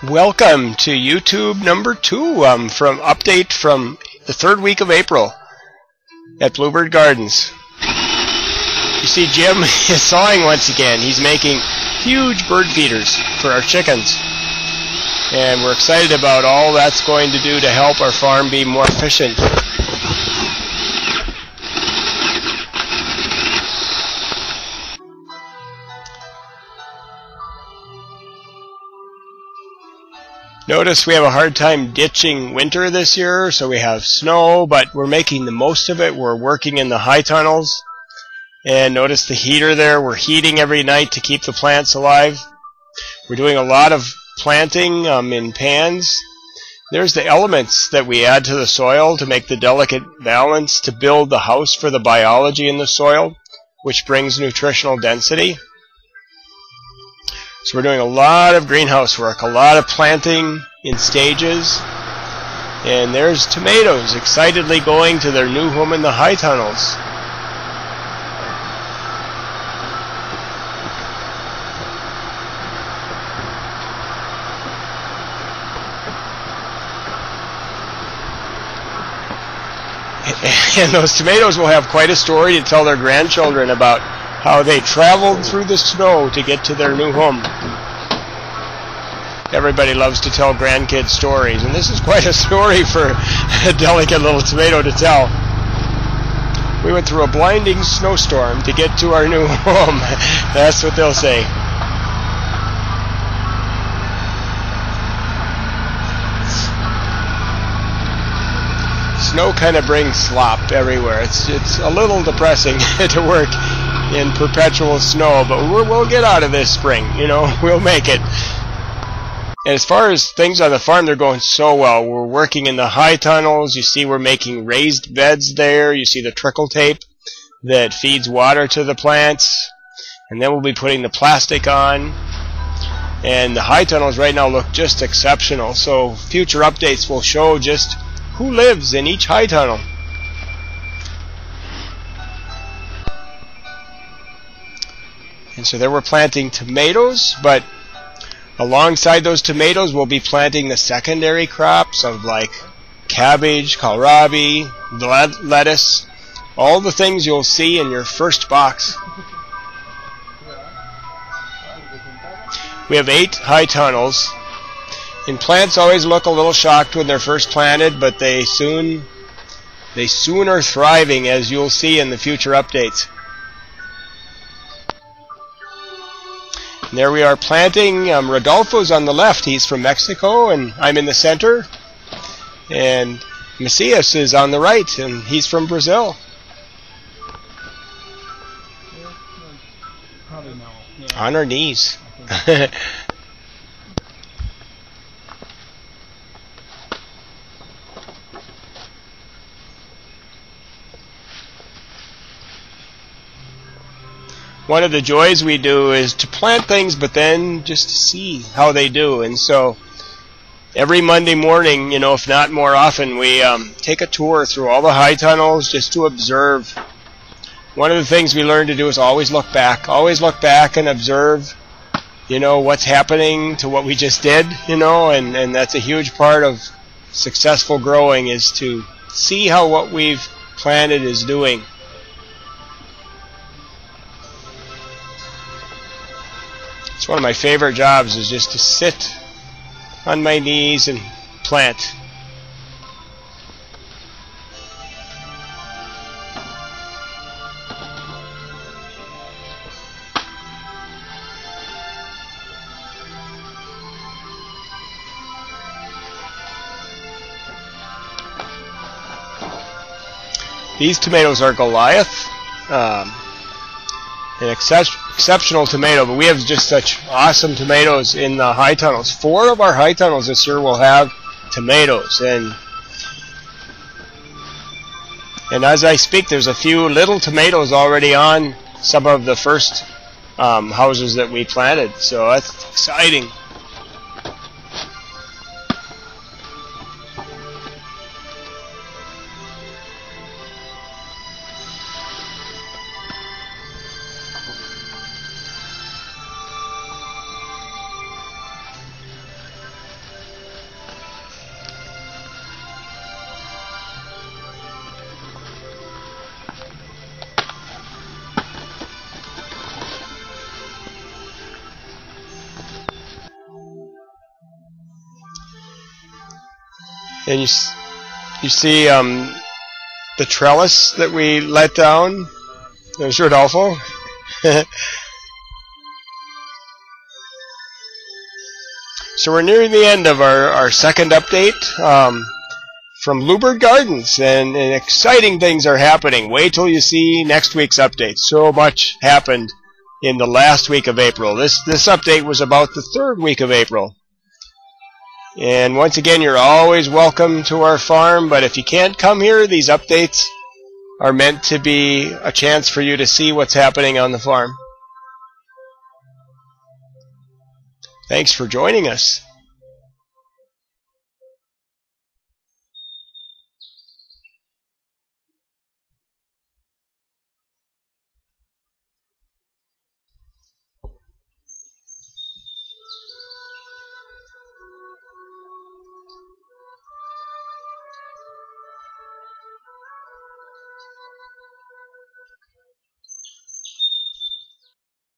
Welcome to YouTube number 2 from update from the 3rd week of April at Bluebird Gardens. You see Jim is sawing once again. He's making huge bird feeders for our chickens. And we're excited about all that's going to do to help our farm be more efficient. Notice we have a hard time ditching winter this year, so we have snow, but we're making the most of it. We're working in the high tunnels. And notice the heater there. We're heating every night to keep the plants alive. We're doing a lot of planting in pans. There's the elements that we add to the soil to make the delicate balance to build the house for the biology in the soil, which brings nutritional density. So we're doing a lot of greenhouse work, a lot of planting in stages. And there's tomatoes excitedly going to their new home in the high tunnels. And those tomatoes will have quite a story to tell their grandchildren about how they traveled through the snow to get to their new home. Everybody loves to tell grandkids stories, and this is quite a story for a delicate little tomato to tell. We went through a blinding snowstorm to get to our new home. That's what they'll say. Snow kind of brings slop everywhere. It's a little depressing to work in perpetual snow, but we'll get out of this spring, you know, we'll make it. And as far as things on the farm, they're going so well. We're working in the high tunnels. You see we're making raised beds there. You see the trickle tape that feeds water to the plants. And then we'll be putting the plastic on. And the high tunnels right now look just exceptional. So future updates will show just who lives in each high tunnel. And so there we're planting tomatoes, but alongside those tomatoes we'll be planting the secondary crops of like cabbage, kohlrabi, lettuce, all the things you'll see in your first box. We have 8 high tunnels, and plants always look a little shocked when they're first planted, but they soon are thriving, as you'll see in the future updates. And there we are planting. Rodolfo's on the left. He's from Mexico, and I'm in the center. And Macias is on the right, and he's from Brazil. On our knees. One of the joys we do is to plant things, but then just to see how they do. And so every Monday morning, you know, if not more often, we take a tour through all the high tunnels just to observe. One of the things we learn to do is always look back and observe, you know, what's happening to what we just did, you know, and that's a huge part of successful growing, is to see how what we've planted is doing. It's one of my favorite jobs, is just to sit on my knees and plant. These tomatoes are Goliath. An exceptional tomato, but we have just such awesome tomatoes in the high tunnels. 4 of our high tunnels this year will have tomatoes, and as I speak, there's a few little tomatoes already on some of the first houses that we planted, so that's exciting. And you see the trellis that we let down. There's Rodolfo. So we're nearing the end of our second update from Bluebird Gardens, and exciting things are happening. Wait till you see next week's update. So much happened in the last week of April. This update was about the third week of April. And once again, you're always welcome to our farm, but if you can't come here, these updates are meant to be a chance for you to see what's happening on the farm. Thanks for joining us.